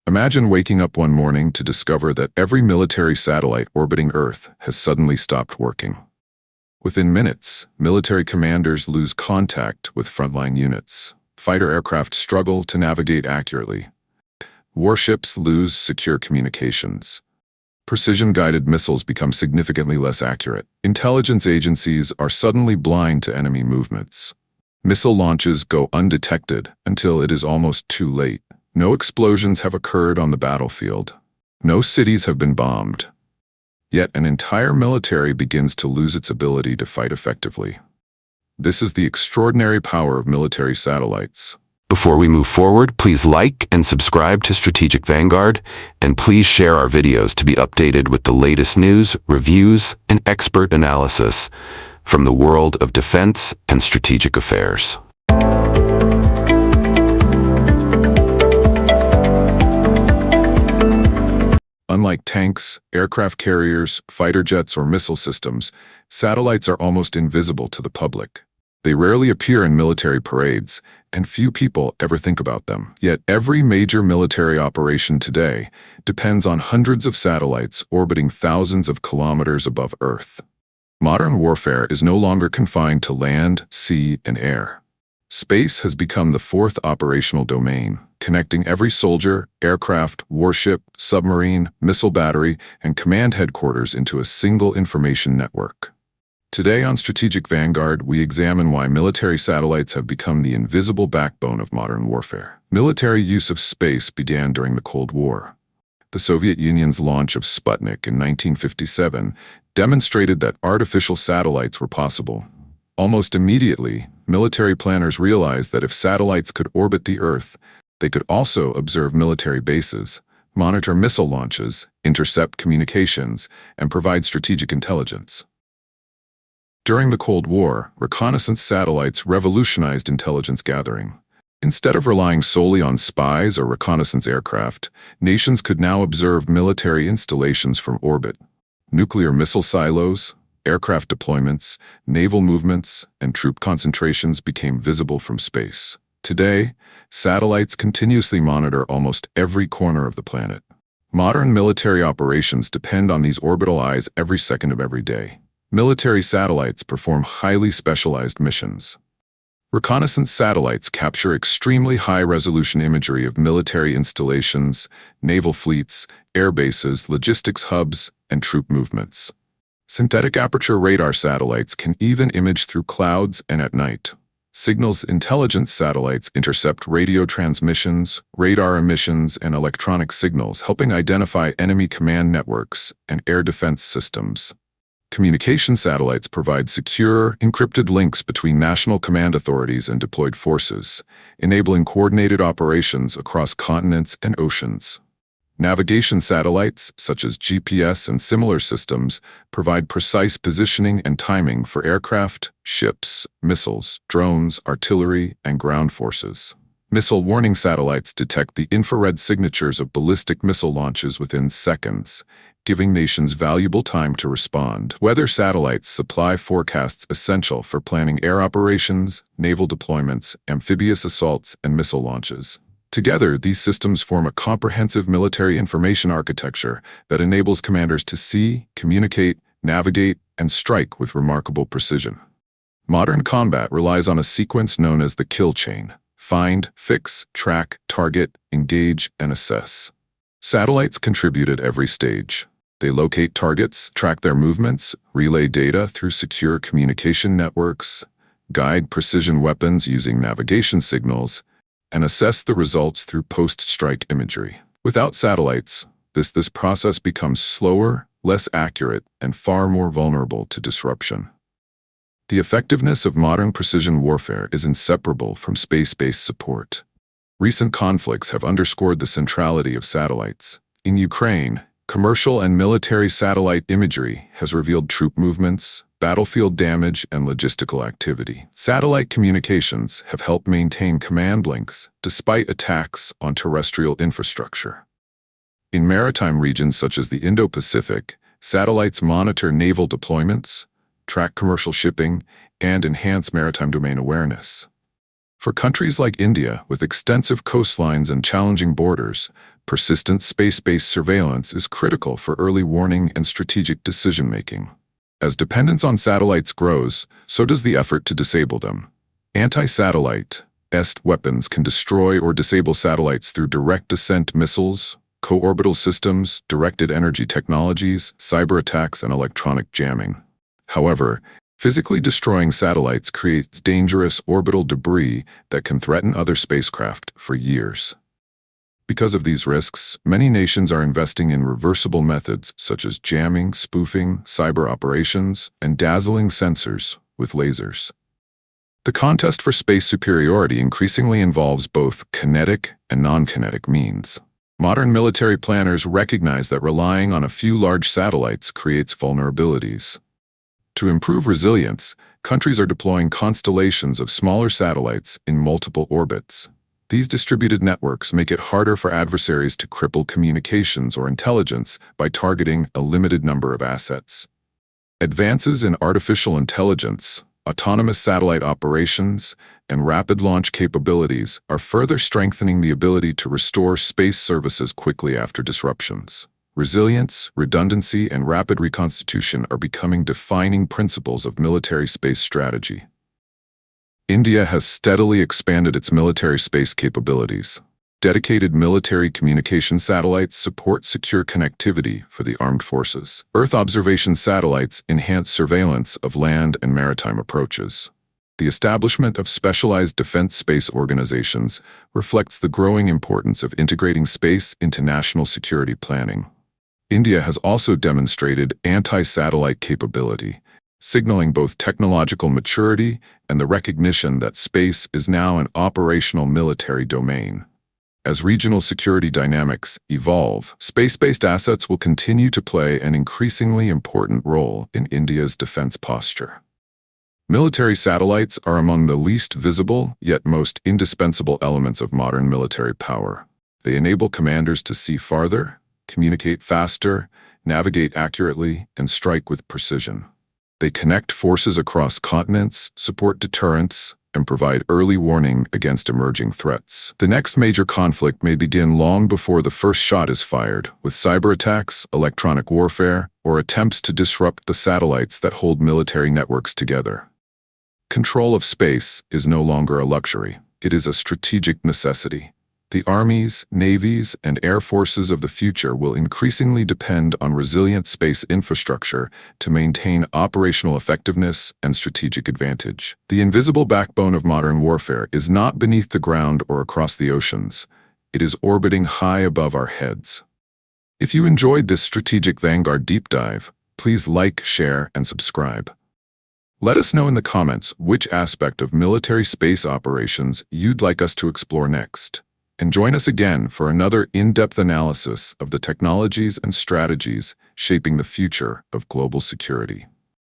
Imagine waking up one morning to discover that every military satellite orbiting Earth has suddenly stopped working. Within minutes, military commanders lose contact with frontline units. Fighter aircraft struggle to navigate accurately. Warships lose secure communications. Precision-guided missiles become significantly less accurate. Intelligence agencies are suddenly blind to enemy movements. Missile launches go undetected until it is almost too late. No explosions have occurred on the battlefield. No cities have been bombed. Yet an entire military begins to lose its ability to fight effectively. This is the extraordinary power of military satellites. Before we move forward, please like and subscribe to Strategic Vanguard, and please share our videos to be updated with the latest news, reviews, and expert analysis from the world of defense and strategic affairs. Unlike tanks, aircraft carriers, fighter jets, or missile systems, satellites are almost invisible to the public. They rarely appear in military parades, and few people ever think about them. Yet every major military operation today depends on hundreds of satellites orbiting thousands of kilometers above Earth. Modern warfare is no longer confined to land, sea, and air. Space has become the fourth operational domain, connecting every soldier, aircraft, warship, submarine, missile battery, and command headquarters into a single information network. Today on Strategic Vanguard, we examine why military satellites have become the invisible backbone of modern warfare. Military use of space began during the Cold War. The Soviet Union's launch of Sputnik in 1957 demonstrated that artificial satellites were possible. Almost immediately, military planners realized that if satellites could orbit the Earth, they could also observe military bases, monitor missile launches, intercept communications, and provide strategic intelligence. During the Cold War, reconnaissance satellites revolutionized intelligence gathering. Instead of relying solely on spies or reconnaissance aircraft, nations could now observe military installations from orbit. Nuclear missile silos, aircraft deployments, naval movements, and troop concentrations became visible from space. Today, satellites continuously monitor almost every corner of the planet. Modern military operations depend on these orbital eyes every second of every day. Military satellites perform highly specialized missions. Reconnaissance satellites capture extremely high-resolution imagery of military installations, naval fleets, air bases, logistics hubs, and troop movements. Synthetic aperture radar satellites can even image through clouds and at night. Signals intelligence satellites intercept radio transmissions, radar emissions, and electronic signals, helping identify enemy command networks and air defense systems. Communication satellites provide secure, encrypted links between national command authorities and deployed forces, enabling coordinated operations across continents and oceans. Navigation satellites, such as GPS and similar systems, provide precise positioning and timing for aircraft, ships, missiles, drones, artillery, and ground forces. Missile warning satellites detect the infrared signatures of ballistic missile launches within seconds, giving nations valuable time to respond. Weather satellites supply forecasts essential for planning air operations, naval deployments, amphibious assaults, and missile launches. Together, these systems form a comprehensive military information architecture that enables commanders to see, communicate, navigate, and strike with remarkable precision. Modern combat relies on a sequence known as the kill chain: find, fix, track, target, engage, and assess. Satellites contribute at every stage. They locate targets, track their movements, relay data through secure communication networks, guide precision weapons using navigation signals, and assess the results through post-strike imagery. Without satellites, this process becomes slower, less accurate, and far more vulnerable to disruption. The effectiveness of modern precision warfare is inseparable from space-based support. Recent conflicts have underscored the centrality of satellites. In Ukraine, commercial and military satellite imagery has revealed troop movements, battlefield damage, and logistical activity. Satellite communications have helped maintain command links despite attacks on terrestrial infrastructure. In maritime regions such as the Indo-Pacific, satellites monitor naval deployments, track commercial shipping, and enhance maritime domain awareness. For countries like India, with extensive coastlines and challenging borders, persistent space-based surveillance is critical for early warning and strategic decision-making. As dependence on satellites grows, so does the effort to disable them. Anti-satellite (EST) weapons can destroy or disable satellites through direct descent missiles, co-orbital systems, directed energy technologies, cyber attacks, and electronic jamming. However, physically destroying satellites creates dangerous orbital debris that can threaten other spacecraft for years. Because of these risks, many nations are investing in reversible methods such as jamming, spoofing, cyber operations, and dazzling sensors with lasers. The contest for space superiority increasingly involves both kinetic and non-kinetic means. Modern military planners recognize that relying on a few large satellites creates vulnerabilities. To improve resilience, countries are deploying constellations of smaller satellites in multiple orbits. These distributed networks make it harder for adversaries to cripple communications or intelligence by targeting a limited number of assets. Advances in artificial intelligence, autonomous satellite operations, and rapid launch capabilities are further strengthening the ability to restore space services quickly after disruptions. Resilience, redundancy, and rapid reconstitution are becoming defining principles of military space strategy. India has steadily expanded its military space capabilities. Dedicated military communication satellites support secure connectivity for the armed forces. Earth observation satellites enhance surveillance of land and maritime approaches. The establishment of specialized defense space organizations reflects the growing importance of integrating space into national security planning. India has also demonstrated anti-satellite capability, signaling both technological maturity and the recognition that space is now an operational military domain. As regional security dynamics evolve, space-based assets will continue to play an increasingly important role in India's defense posture. Military satellites are among the least visible yet most indispensable elements of modern military power. They enable commanders to see farther, communicate faster, navigate accurately, and strike with precision. They connect forces across continents, support deterrence, and provide early warning against emerging threats. The next major conflict may begin long before the first shot is fired, with cyber attacks, electronic warfare, or attempts to disrupt the satellites that hold military networks together. Control of space is no longer a luxury. It is a strategic necessity. The armies, navies, and air forces of the future will increasingly depend on resilient space infrastructure to maintain operational effectiveness and strategic advantage. The invisible backbone of modern warfare is not beneath the ground or across the oceans. It is orbiting high above our heads. If you enjoyed this Strategic Vanguard Deep Dive, please like, share, and subscribe. Let us know in the comments which aspect of military space operations you'd like us to explore next. And join us again for another in-depth analysis of the technologies and strategies shaping the future of global security.